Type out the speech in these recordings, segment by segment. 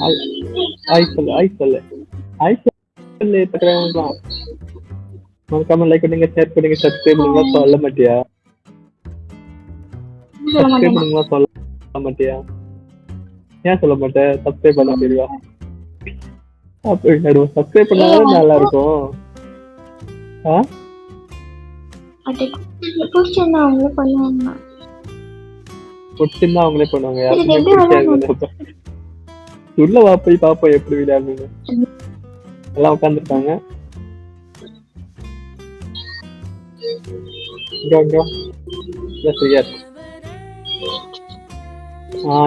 ஆய் ஆய் சொல்லு ஆய் சொல்லு ஆய் சொல்லு பார்க்குறவங்களாம் மறக்காம லைக் பண்ணுங்க ஷேர் பண்ணுங்க சப்ஸ்கிரைப் பண்ணுங்க சொல்ல மாட்டியா சொல்ல சப்ஸ்கிரைப் மாட்டேன். பண்ணுங்க சொல்ல மாட்டியா ஏன் சொல்ல மாட்டேன் சப்ஸ்கிரைப் பண்ண தெரியா அப்படி நடுவோம் சப்ஸ்கிரைப் பண்ணாலும் நல்லா இருக்கும் அது பிடிச்சிருந்தா அவங்களே பண்ணுவாங்க. பிடிச்சிருந்தா அவங்களே பண்ணுவாங்க யாருக்குமே எப்படி பிடிக்காது உள்ள வா போய் பாப்போம் எப்படி விளையாடுங்க எல்லாம் உட்காந்துருக்காங்க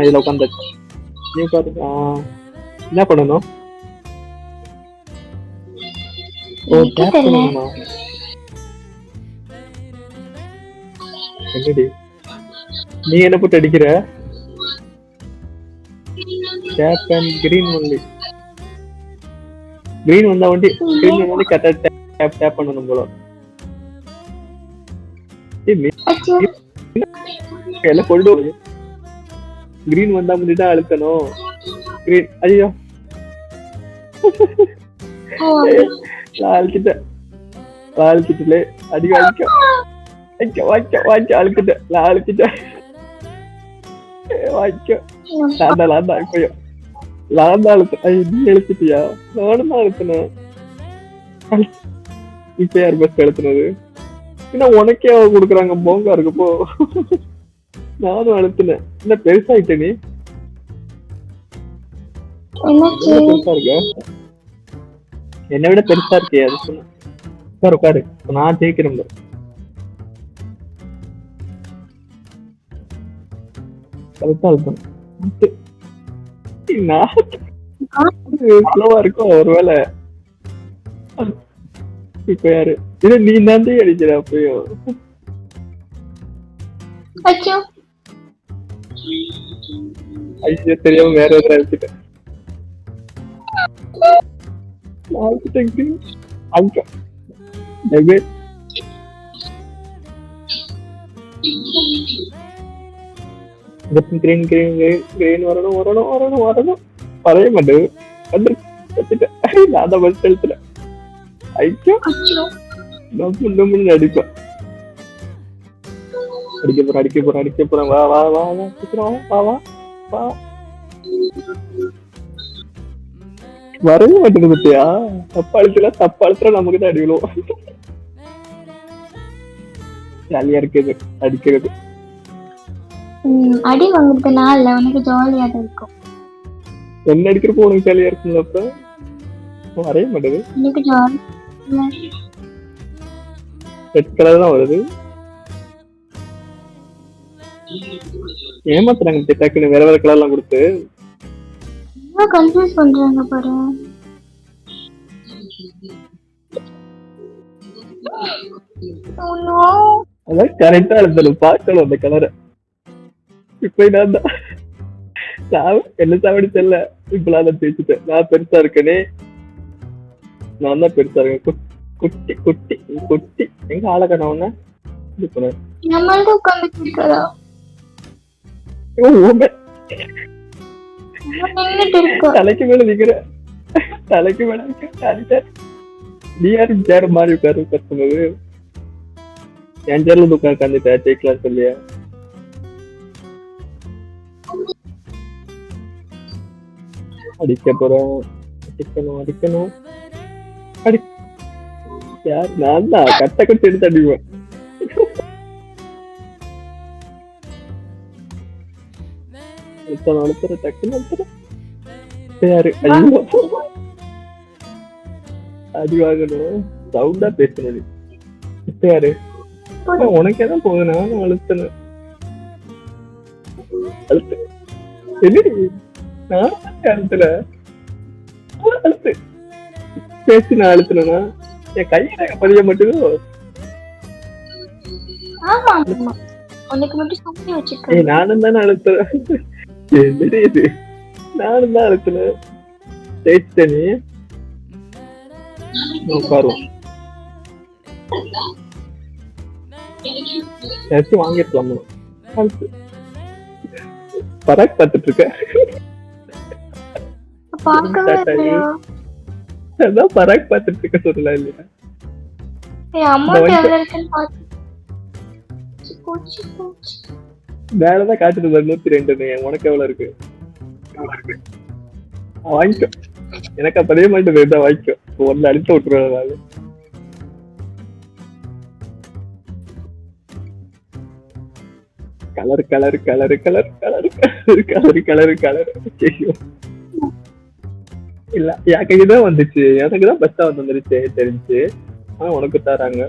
இதுல உட்காந்துச்சு நீ உட்காந்து என்ன பண்ணணும் பண்ணணுமா என்னடி நீ என்ன போட்டு அடிக்கிற tape and green only green வந்தா வண்டி கிரீன் வந்து கரெக்டா டேப் டேப் பண்ணணும் போல எல்லாம் கொண்டு கிரீன் வந்தா முன்னாடி தான் அழுத்தணும் கிரீன் ஐயோ அழுத்திட்டே அடிக்க அடிக்க வாய்க்க வாய்க்க அழுத்திட்டேன் நான் அழுத்திட்டேன் வாய்க்க லாந்தா இப்பயோ லாந்தா அழுத்த நீ எழுத்துட்டியா நானும் தான் அழுத்தினேன் இப்ப யார் பஸ் அழுத்தினது ஏன்னா உனக்கே அவ கொடுக்குறாங்க போங்கா இருக்குப்போ நானும் அழுத்தினேன் என்ன பெருசாயிட்ட நீ பெருசா இருக்க என்னை விட பெருசா இருக்கே அது சொன்ன உட்காரு உட்காரு நான் ஜெயிக்கிறேன் கரெக்டா இருக்கும் ஸ்லோவா இருக்கும் ஒருவேளை இப்ப யாரு இது நீ தான் அடிக்கிற அப்பயோ ஐயோ தெரியாம வேற எதாவது அடிச்சுட்டேன் கிரீன் கிரீன் கிரீன் வரணும் வரணும் வரணும் வரணும் வரைய மாட்டேன் வந்து நான் தான் பஸ் எழுத்துல ஐயோ நான் அடிப்பேன் அடிக்க போறேன் அடிக்க போறேன் அடிக்க போறேன் வா வா வா வா சீக்கிரம் வா வா வா வரவே மாட்டேங்குது பத்தியா தப்பா அழுத்துல நமக்கு தான் அடிவிடும் ஜாலியா இருக்குது அடிக்கிறது அடி வாங்குறதுனால உனக்கு ஜாலியா இருக்கும் என்ன அடிக்கிறப்போ உனக்கு ஜாலியா இருக்கும்ல அப்ப வரைய மாட்டேது எனக்கு ஜாலி ரெட் கலர் தான் வருது ஏமாத்துறாங்க டக்குன்னு வேற வேற கலர்லாம் கொடுத்து கன்ஃபியூஸ் பண்றாங்க பாரு அதான் கரெக்டா எழுதணும் பார்க்கணும் அந்த கலரை இப்ப நான் தான் என்ன சாவடி தெரியல இப்பெல்லாம் நான் பேசிட்டேன் நான் பெருசா இருக்கேனே நான் தான் பெருசா இருக்கேன் குட்டி குட்டி குட்டி எங்க ஆளக்கண்ணா ஒண்ணு தலைக்கு மேல நிக்கிற தலைக்கு மேல நீ யாரும் சேர மாதிரி உட்காரு கத்துனது என் சேர்ல உட்காந்துட்டா ஜெயிக்கலாம் சொல்லியா அடிக்க போறோம் அடிக்கணும் அடிக்கணும் அடி யார் நான் தான் கட்ட கட்டு எடுத்து அடிப்பேன் அழுத்துற டக்குன்னு அழுத்துற யாரு ஐயோ அடி வாங்கணும் சவுண்டா பேசணும் இப்ப யாரு உனக்கே தான் போகுது நானும் அழுத்தணும் அழுத்து என்னடி நான் அழுத்துல அழுத்து பேசி நான் அழுத்தினா என் கையில பதிய மட்டும் நானும் தானே அழுத்துறேன் என்னடி இது நானும் தான் அழுத்துனேன் ஜெயிச்சிட்ட நீ உட்காருவோம் ஏதாச்சும் வாங்கிருக்கலாம் பராக் பார்த்துட்டு இருக்க பார்க்கவே இல்லையா? அதான் பராக் பார்த்துட்டு இருக்க சொல்லலாம் இல்லையா? என் அமௌண்ட் எவ்வளவு இருக்குன்னு பார்த்து போச்சு போச்சு. வேறதான் காட்டுது 102. உனக்கு எவ்வளவு இருக்கு? வாங்கிக்கோ. எனக்கு அப்பதே மாட்டேன் வாங்கிக்கோ. ஒன்னு அடித்து விட்டுருவேன். Colour colour colour colour colour colour colour colour இல்ல என் கைதான் வந்துச்சு. எனக்குதான் பெஸ்டா வந்துருச்சு தெரிஞ்சு. ஆனா உனக்கு தராங்க.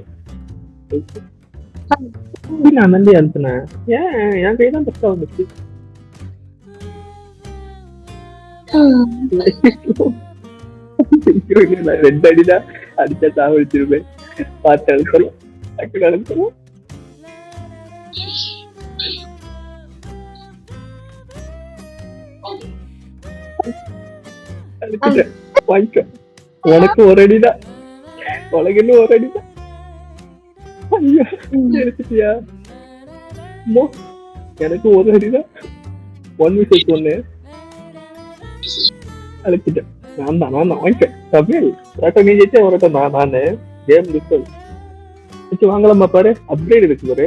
நான் நம்பி அனுப்புனேன். ஏன் என் கைதான் பெஸ்டா வந்துச்சு. ரெண்டு அடிதான் அடிச்சா சாவடிச்சிருப்பேன். பார்த்து அழுத்தலாம் டக்குனு அழுத்தலாம். வாங்கிக்க. உனக்கு ஒரு அடிதான். உனக்கு இன்னும் ஒரு அடிதான். ஐயோ எடுத்துட்டியா? எனக்கு ஒரு அடிதான். 1v1 அழைச்சிட்டேன். நான் தான் வாங்கிக்க. தமிழ் நீ ஜெயிச்சா வரட்டும். நானு கேம் டிஸ்கல் வச்சு வாங்கலாமா பாரு. அப்கிரேட் இருக்கு பாரு.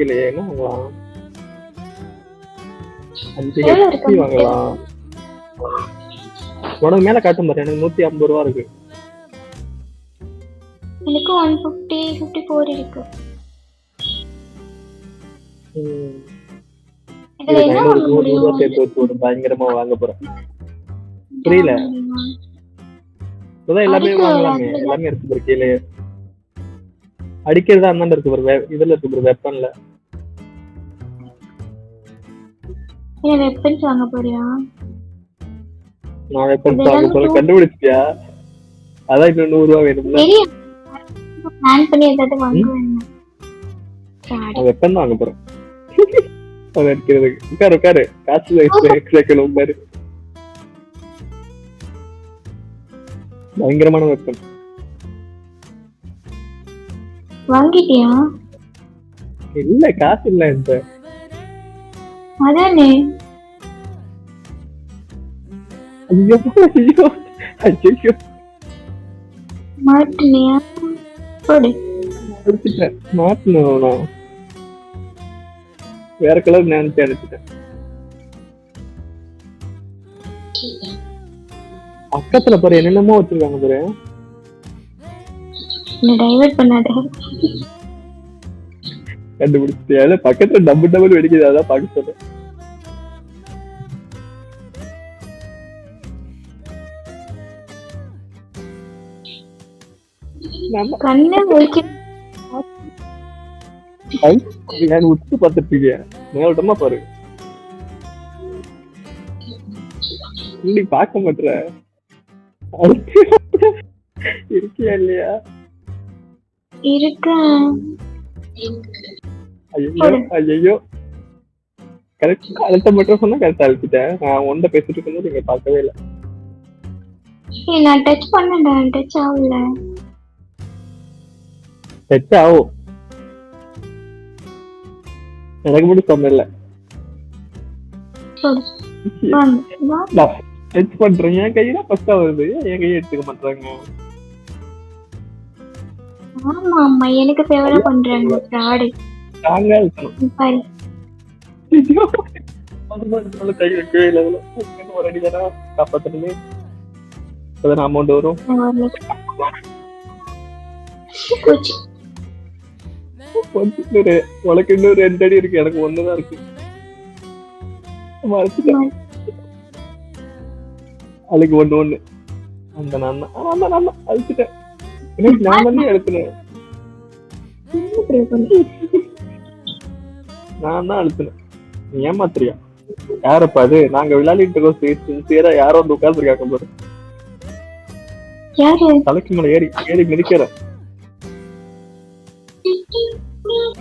இல்லையே என்ன வாங்கலாம்? 5 HP வாங்கலாம். உனக்கு மேல காட்டும் பாரு. எனக்கு 150 ரூபா இருக்கு. எனக்கு 150 54 இருக்கு. இதுல என்ன வாங்க முடியும்? சேர்த்து வச்சு ஒரு பயங்கரமா வாங்க போறேன். புரியல. எல்லாமே வாங்கலாமே. எல்லாமே இருக்கு பாரு. கீழே அடிக்கிறதா அந்த இருக்கு பாரு. இதுல இருக்கு பாரு வெப்பன்ல. நீ வெப்பன்ஸ் வாங்க போறியா? நான் வெப்பன்ஸ் வாங்க போறேன். கண்டுபிடிச்சியா? அதான் இன்னும் 100 ரூபா வேணும்ல. பிளான் பண்ணி ஏதாவது வாங்குவேன். வெப்பன் தான் வாங்க போறேன். அது அடிக்கிறதுக்கு. உட்காரு காசு எக்ஸ்ட்ரா கிலோ பாரு. பயங்கரமான வெப்பன். வாங்கிட்டியா? இல்ல காசு இல்ல இந்த. அதானே. ஐயோ ஐயோ ஐயோ மாட்டினியா? போடு. மாட்டணும். வேற கலர் நினைச்சு அடிச்சுட்டேன். பக்கத்துல பாரு என்னென்னமோ வச்சிருக்காங்க பாரு. டைவர்ட் பண்ணாத. கண்டுபிடிச்சியா? பக்கத்துல டபுள் வெடிக்குது. அதான் பாக்க சொல்றேன். உத்து பாத்துட்டு மேலோட்டமா பாரு. நீ பாக்க மாட்டற. இருக்கியா இல்லையா? இருக்கா. ஐயோ கரெக்டா அழுத்த மட்டும் சொன்னா கரெக்டா அழுத்திட்டேன். நான் ஒன்றை பேசிட்டு இருக்கும்போது நீங்க பார்க்கவே இல்லை. நான் டச் பண்ணேன்டா. டச் ஆகல. டச் ஆகும். எனக்கு மட்டும் சொன்னல. டச் பண்றேன். என் கையில ஃபர்ஸ்டா வருது. என் கையை எடுத்துக்க மாட்டாங்க. ஆமா ஆமா எனக்கு ஃபேவரா பண்றாங்க. ஃப்ராட். தாங்க இருக்கணும். பாரு. அதுல கை வைக்கவே இல்லை. ஒரு அடி தானே காப்பாத்தணுமே. அதான் அமௌண்ட் வரும். உனக்கு இன்னும் 2 அடி இருக்கு. எனக்கு 1 தான் இருக்கு. அதுக்கு 1 அந்த நான் அழிச்சிட்டேன். நான் தானே அழுத்தினேன். நான் தான் அழுத்தினேன். நீ ஏமாத்திரியா? யாரப்பா அது? நாங்க விளையாடிட்டு இருக்கோம். சின்சியரா யாரோ வந்து உட்கார்ந்துருக்காங்க பாரு. தலைக்கு மேல ஏறி மிதிக்கிற.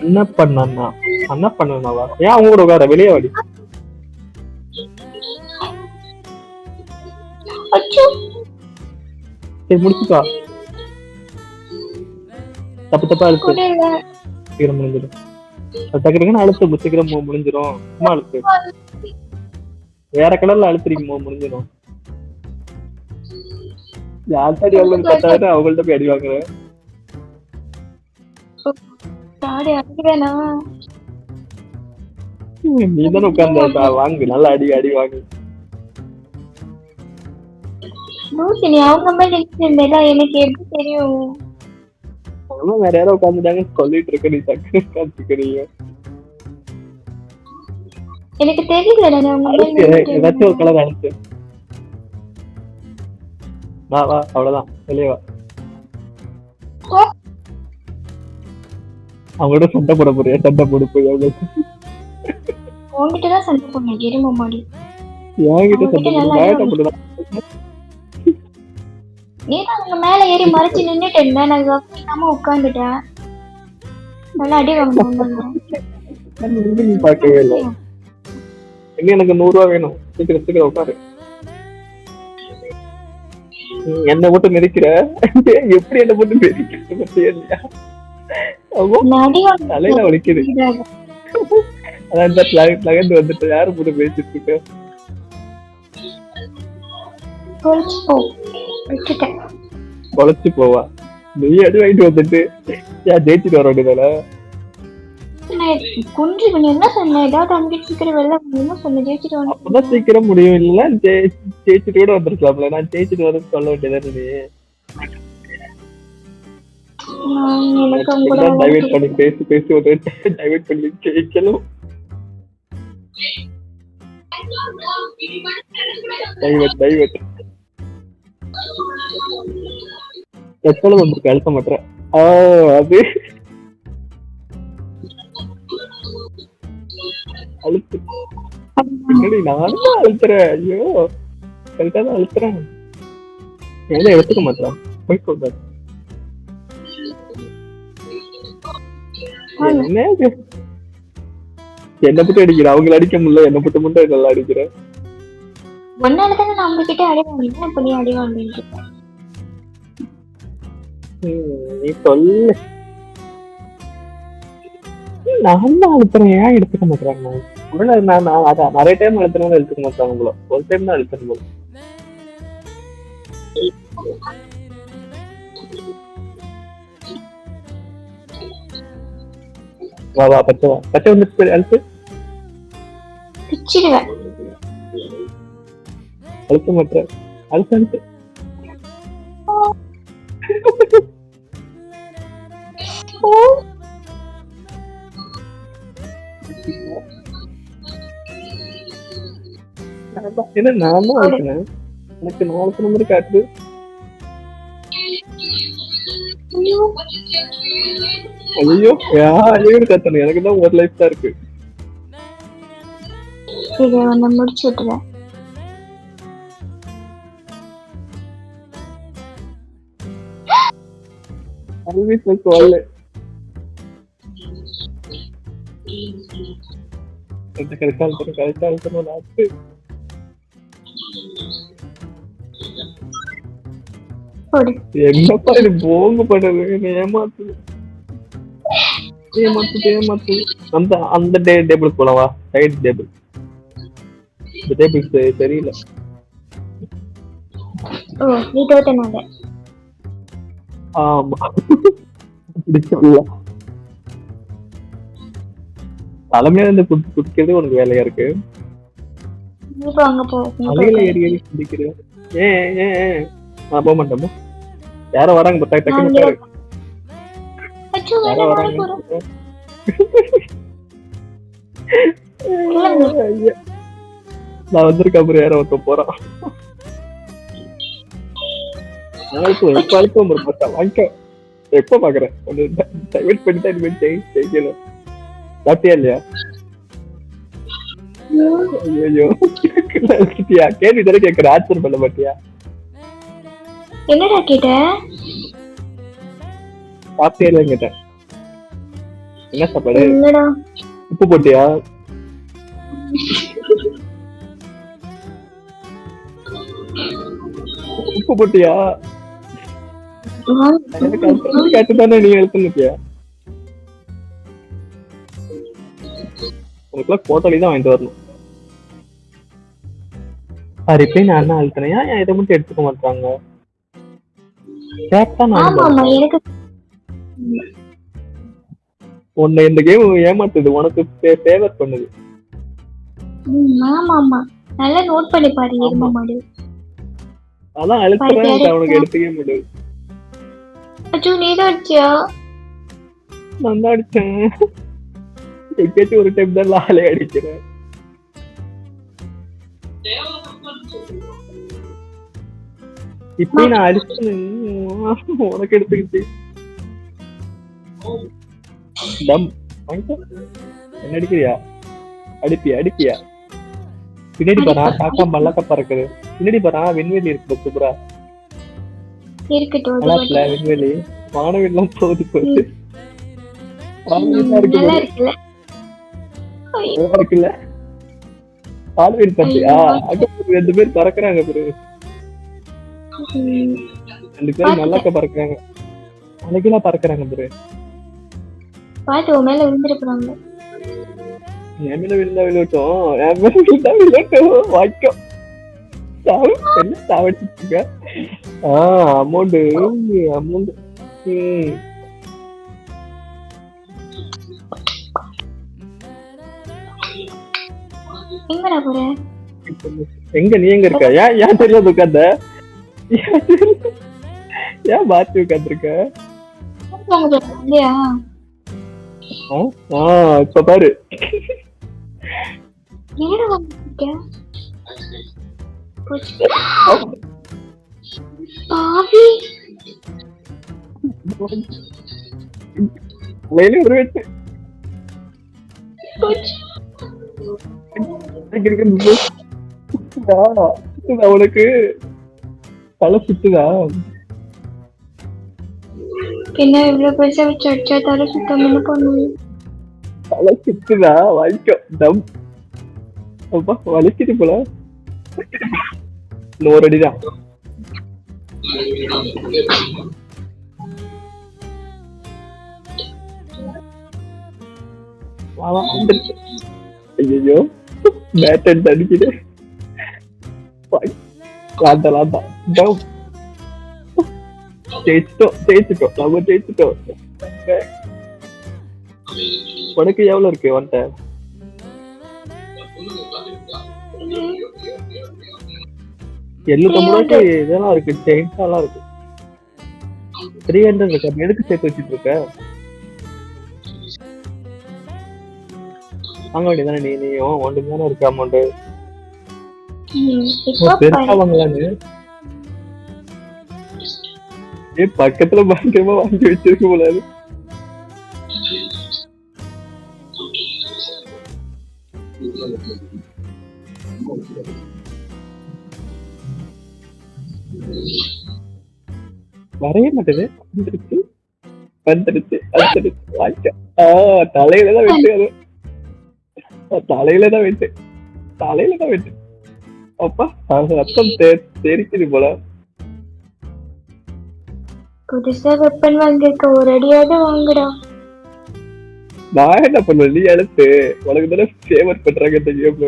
என்ன பண்ணாவா? ஏன் அவங்க கூட உட்கார? வெளியே வாடி. சரி முடிச்சுக்கா. தப்பா அழுத்து. சீக்கிரம் முடிஞ்சிடும். டக்குன்னு அழுத்து. சீக்கிரம் முடிஞ்சிடும். சும்மா அழுத்து. வேற கலர்ல அழுத்துறீங்க. முடிஞ்சிடும். யார்கிட்ட அடி வாங்கணும்னு பார்த்தா அவங்கள்ட்ட போய் அடி வாங்குறேன். சாடி அடிக்கிறேனா? நீ தானே உட்கார்ந்து வாங்கு, நல்லா அடி அடி வாங்கு. லூசு, நீ அவங்க மேல நினைச்சிருந்தா எனக்கு எப்படி தெரியும்? அவனும் வேற யாரோ உட்காந்துட்டாங்க சொல்லிட்டு இருக்க, நீ டக்குனு உட்காந்துக்கிறீங்க. எனக்கு தெரியல, நான் அவங்க மேல ஏதாச்சும் ஒரு நினைச்சிருந்தேன். கலர் அனுப்பு. வா வா, அவ்வளவுதான், வெளியே வா. அவங்களோட சண்டை போட போறியா? சண்டை போட போய் உன்கிட்டதான் சண்டை போடணும், எருமை மாடி. என்கிட்ட சண்டை போடுதான். நீ தான் அவங்க மேல ஏறி மறைச்சு நின்னுட்டு இருந்த, நான் கவனிக்காம உட்காந்துட்டேன். நல்லா அடி வாங்கணும். நீ பார்க்கவே இல்லை. எங்க எனக்கு 100 ரூபா வேணும், சீக்கிரம் சீக்கிரம் உட்காரு. என்ன போட்டு மிதிக்கிற? எப்படி என்ன போட்டு மிதிக்கிற? தலையில வலிக்குது. அதான் நகர்ந்து வந்துட்டு யாரு போட்டு பேசிட்டு இருக்க? கொலைச்சு போவா? நீ அடி வாங்கிட்டு வந்துட்டு ஏன் ஜெயிச்சுட்டு வர வேண்டியதால? அப்பதான் சீக்கிரம் முடியும். இல்ல ஜெயிச்சுட்டு கூட வந்துருக்கலாம்ல. நான் ஜெயிச்சுட்டு வர சொல்ல வேண்டியதானே. டைவர்ட் பண்ணி பேசி பேசி ஒரு டைவர்ட் பண்ணி ஜெயிக்கணும். டைவர்ட் எத்தனை வந்திருக்கு? அழுத்த மாட்டேன். அது அழுத்து. நானும் அழுத்துறேன். ஐயோ, கரெக்டா தான் அழுத்துறேன். எல்லாம் எடுத்துக்க மாட்டேன். போய் சொல்றேன். என்ன போட்டு அடிக்கிற? அவங்களை அடிக்க முடியல, என்ன போட்டு மட்டும் நல்லா அடிக்கிறேன். ஒன்னாலதானே நான் உங்ககிட்ட அடி வாங்கிட்டேன். அப்ப நீ அடி வாங்கிட்டு நீ சொல்லு. நான் தான் அழுத்துறேன், ஏன் எடுத்துக்க மாட்டாங்க? நான் அதான் நிறைய டைம் அழுத்தணும் எடுத்துக்க மாட்டாங்க போல. ஒரு டைம் தான் அழுத்தணும் போல. வா வா, பச்சை வா, பச்சை வந்து அழுத்து. அழுத்த மாட்டேன். அழுத்து அழுத்து. என்ன நான் தான் அழுத்தினேன்? எனக்கு 4 நம்பர் காட்டுது. ஐயோ, யாரையும் கத்தணும். எனக்கு தான் ஒரு லைஃப் தான் இருக்கு. முடிச்சு விட்டுறேன். என்னப்பா இது போங்க பண்றது? ஏமாத்துது ஏமாத்துது ஏமாத்துது. அந்த டேபிளுக்கு போலவா? Side table. இந்த டேபிள் தெரியல. நீ தோத்தனால. ஆமா, தலைமையில இருந்து குடிக்கிறது உனக்கு வேலையா இருக்கு. அலையில ஏறி ஏறி குடிக்கிறேன். ஏன் நான் போக மாட்டேன். யாரோ வராங்க பார்த்தா டக்குனு பாரு. யாரோ வராங்க. நான் வந்திருக்க அப்புறம் யாரோ ஒருத்த போறான். வாங்கிக்கோ. எப்ப பாக்குறேன் டைவர்ட் பண்ணிட்டா இனிமேல் ஜெயிக்கல. பாத்தியா இல்லையா? ஐயோ, கேள்வி தானே கேட்கற, ஆச்சரியம் பண்ண மாட்டியா? என்னடா கேட்ட? சாப்பிட்டியா இல்லைன்னு கேட்டேன். என்ன சாப்பாடு? என்னடா உப்பு போட்டியா? உப்பு போட்டியா? கேட்டுதானே நீ எழுத்துனுட்டியா? உனக்குலாம் கோட்டாளி தான் வாங்கிட்டு வரணும். சரி, போய் நான் என்ன அழுத்தினையா? இதை மட்டும் எடுத்துக்க மாட்டாங்க. கேப்டன் ஆமா ஆமா எனக்கு உன்னை இந்த கேம் ஏமாத்துது, உனக்கு ஃபேவர் பண்ணுது. ஆமா ஆமா நல்லா நோட் பண்ணி பாரு எரும மாடு. அதான் அழுத்துறேன் அவனுக்கு எடுத்துக்கவே முடியாது. அச்சோ நீதான் அடிச்சியா? நான் தான் அடிச்சேன். எங்கேயாச்சும் ஒரு டைம் தான் லாலே அடிக்கிறேன். இப்ப நான் அடிச்சேன் உனக்கு எடுத்துக்கிச்சு. என்ன அடிக்கிறியா? அடிப்பியா? பின்னாடி பாரா காக்கா மல்லாக்க பறக்குது. பின்னாடி பாரா விண்வெளி இருக்கு சூப்பரா இருக்கட்டும். விண்வெளி வானவெல்லாம் போகுது இருக்குல்ல. பால்வெளி பார்த்தியா? ரெண்டு பேர் பறக்குறாங்க பாரு. 2 பேரும் மல்லாக்க பறக்குறாங்க. அன்னைக்கெல்லாம் பறக்குறாங்க பாரு. பாத்து உன் மேல விழுந்துருப்பாங்க. என் மேல விழுந்தா விழுட்டும் வாய்க்கும். என்ன சாவடிச்சிருக்க? அமௌண்ட் எங்கடா போற? எங்க நீ எங்க இருக்க? ஏன் தெரியாது உட்கார்ந்த? ஏன் பாத்து உட்கார்ந்துருக்க? இப்ப பாரு. உனக்கு தலை சுத்துதா? என்ன இவ்வளவு பைசா வச்சு அடிச்சா தலை சுத்தம் பண்ணுவேன். தலை சுத்துதா? வலிக்கும். தம் அப்பா வலிக்குது போல. இன்னொரு அடிதான். ஐயோ பேட் அடிக்குது. ஜெயிச்சிட்டோம் நம்ம ஜெயிச்சிட்டோம். உனக்கு எவ்வளவு இருக்கு? வந்துட்ட 750 இதெல்லாம் இருக்கு. செயின்ஸ் எல்லாம் இருக்கு. 300 இருக்கு. எதுக்கு சேர்த்து வச்சிட்டு இருக்க? வாங்க வேண்டியதானே நீயும்? ஒன்று தானே இருக்கு அமௌண்ட். பெருசா வாங்கலான்னு பக்கத்துல பயங்கரமா வாங்கி வச்சிருக்க போல. வரைய மாட்டேது. வந்துருச்சு தலையிலதான் வெட்டு. அது தலையிலதான் வெட்டு. அப்பா ரத்தம் தெரிக்குது போல. புதுசா வெப்பன் வாங்கிருக்க, ஒரு அடியாவது வாங்குடா. நான் என்ன பண்ணுவேன்? நீ எழுத்து உனக்கு தானே ஃபேவர் பண்றாங்க இந்த கேம்.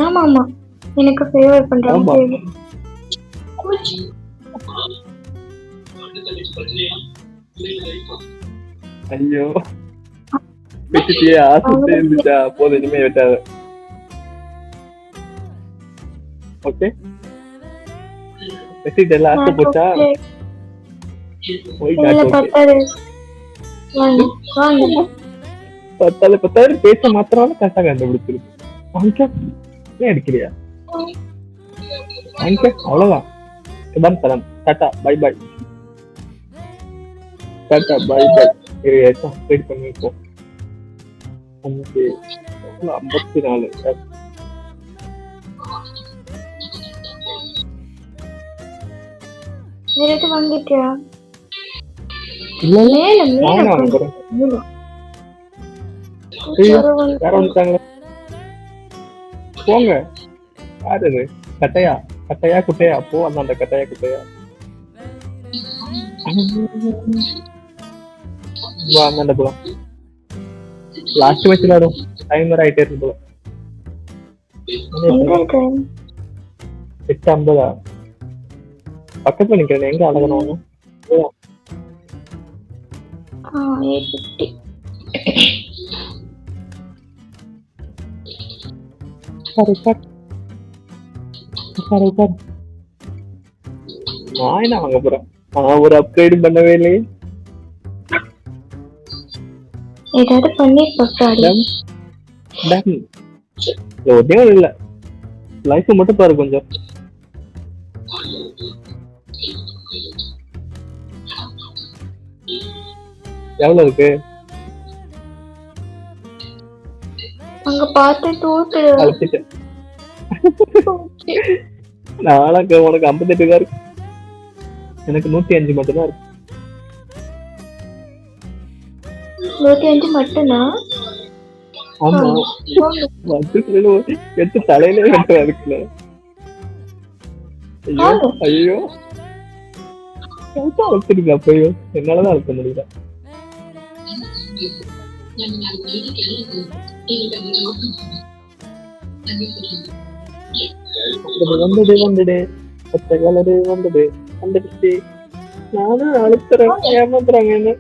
ஆமா எனக்கு ஃபேவர் பண்றாங்க. ஐயோ வெட்டிட்டியே. ஆசை இருந்துச்சா? போதும், இனிமே வெட்டாத. ஓகே வெட்டிட்டல. ஆசை போச்சா? பத்தாயிரம் பேச மாத்திரம் கரெக்டா கண்டுபிடிச்சிருக்கு. அடிக்கிறியா? அவ்வளவுதான். இதான் தரம். Tata bye bye. Tata bye bye. Update பண்ணிருக்கோம். 54 நேரத்து வாங்கிட்டியா? இல்ல போங்க. யாரு கட்டையா குட்டையா? போ அந்த கட்டையா குட்டையா அந்த போலாம். லாஸ்ட் மேட்ச் விளையாடும். டைமர் ஆயிட்டே இருக்கு போல. 8:50. பக்கத்துல நிக்கிறேன், எங்க அழகணும்? 850. நான் என்ன வாங்க போறேன்? நான் ஒரு அப்கிரேடும் பண்ணவே இல்லையே. ஏதாவது பண்ணி பார்த்தாடி. ஒன்னே இல்ல, லைஃப் மட்டும் பாரு கொஞ்சம். எவ்வளவு இருக்கு? அங்க பார்த்து தூத்து. அழைச்சிட்டேன். நாளைக்கு உனக்கு 58 தான் இருக்கு, எனக்கு 105 மட்டும்தான் இருக்கு. 105 மட்டும்தான். ஆமா, எடுத்து தலையிலே வெட்ட இருக்குல்ல. ஐயோ ஐயோ, அழைச்சிருக்கா அப்பயோ, என்னாலதான் அழைக்க முடியல. வந்தது வந்தது, பச்சை கலரு வந்தது வந்துடுச்சு. நானும் அழுத்துறேன், ஏமாத்துறாங்க என்ன.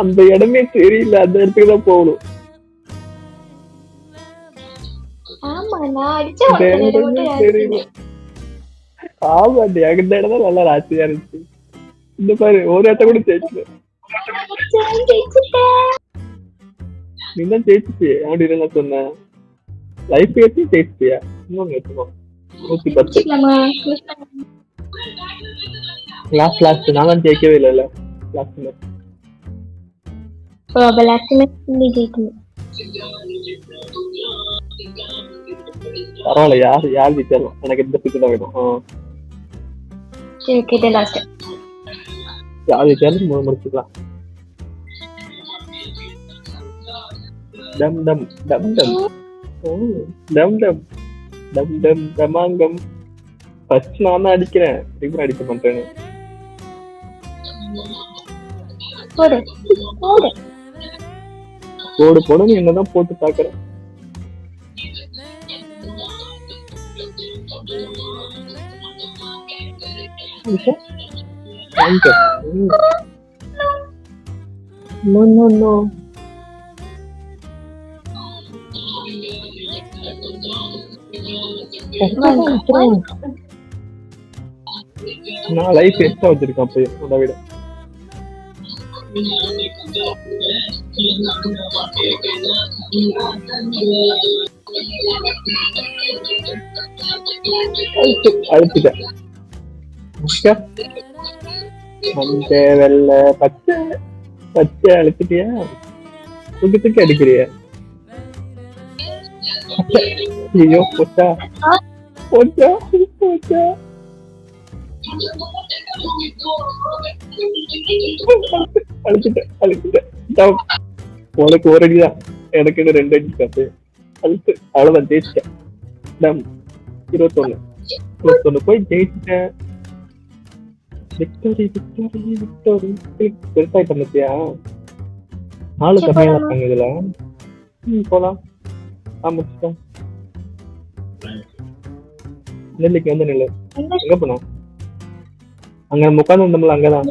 அந்த இடமே தெரியல, அந்த இடத்துக்கு தான் போகணும். ஆமா, நான் அடிச்ச ஒருத்தனை மட்டும் தெரியல. ஆமாண்டி, அந்த இடம் தான் நல்லா ராசியா இருந்துச்சு. இந்த பாரு, ஒரு இடத்த கூட ஜெயிச்சு. நீ தான் ஜெயிச்சுப்பியே அப்படின்னு நான் சொன்னேன். லைஃப் ஏற்றி ஜெயிச்சுப்பியா? இன்னொன்னு வச்சுக்கோ, 110. லாஸ்ட் நான் தான் ஜெயிக்கவே இல்லைல்ல லாஸ்ட் மேட்ச். பரவாயில்ல, யார் ஜெயிச்சாலும் எனக்கு இந்த பிக்கு தான் வேணும். யார் ஜெயிச்சாலும் முடிச்சுக்கலாம். டம் டம் டம் டம் டம் டம் டம் டம் டமாங்கம். ஃபர்ஸ்ட் நான் தான் அடிக்கிறேன், திரும்ப அடிக்க மாட்டேன்னு. போடு போடுன்னு என்னதான் போட்டு பாக்குறேன். No, no, no. நான் லைஃப் எக்ஸ்ட்ரா வச்சிருக்கேன் அப்பயே அதை விட. அழுத்திட்டேன். மஞ்ச வெள்ளை பச்சை பச்சை அழுத்திட்டியா? தூக்கி அடிக்கிறியா? ஐயோ போச்சா போச்சா போச்சா. அழுத்திட்டேன். உனக்கு ஒரு அடிதான், எனக்கு 2 அடி காப்பு. அழுத்து, அவ்வளவுதான் ஜெயிச்சிட்டேன். 21 போய் ஜெயிச்சிட்டேன். Victory victory victory. பெருசாயிட்ட பத்தியா? 4 கம்மியா இருக்காங்க இதுல. போலாம். ஆமாம், நெல்லிக்கு வந்து நெல்லு. எங்க போனா? அங்க உட்காந்து இருந்தோம்ல, அங்கதான்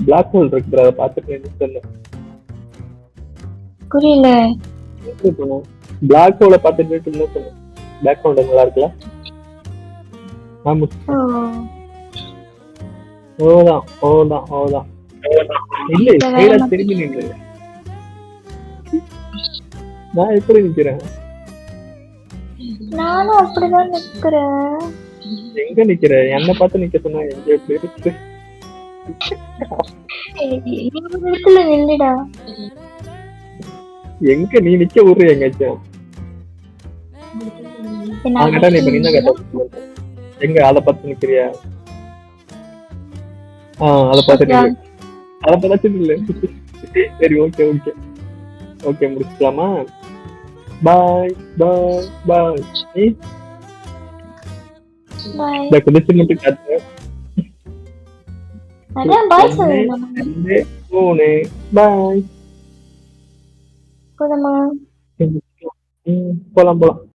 பிளாக் ஹோல் இருக்கு, அதை பாத்துட்டு புரியல. பிளாக் ஹோலை பாத்துட்டு சொன்னேன். பிளாக் ஹோல் நல்லா இருக்குல்ல? ஆமா, ஓதான் ஓதான் ஓதான். இல்ல, திரும்பி நின்று நான் எப்படி நிக்கிறேன்? நானும் அப்படிதான் நிக்கிறேன். எங்க நிக்கிற? என்ன பார்த்து நிக்க சொன்னா எங்க எப்படி இருக்கு? நில்லுடா. எங்க நீ நிக்க விடுற? எங்கேயாச்சும் கேட்டா நீ பண்ணி கேட்ட. எங்க அதை பார்த்து நிக்கிறியா? அதை பார்த்து நில்லு. அதை பார்த்து நில்லு. சரி, ஓகே ஓகே ஓகே, முடிச்சுக்கலாமா? பாய் பாய் பாய். இந்த குதிச்சு மட்டும் காட்டு. அதான் பாய் சொல்லணும். 2 3 பாய். போலாமா? போலாம் போலாம்.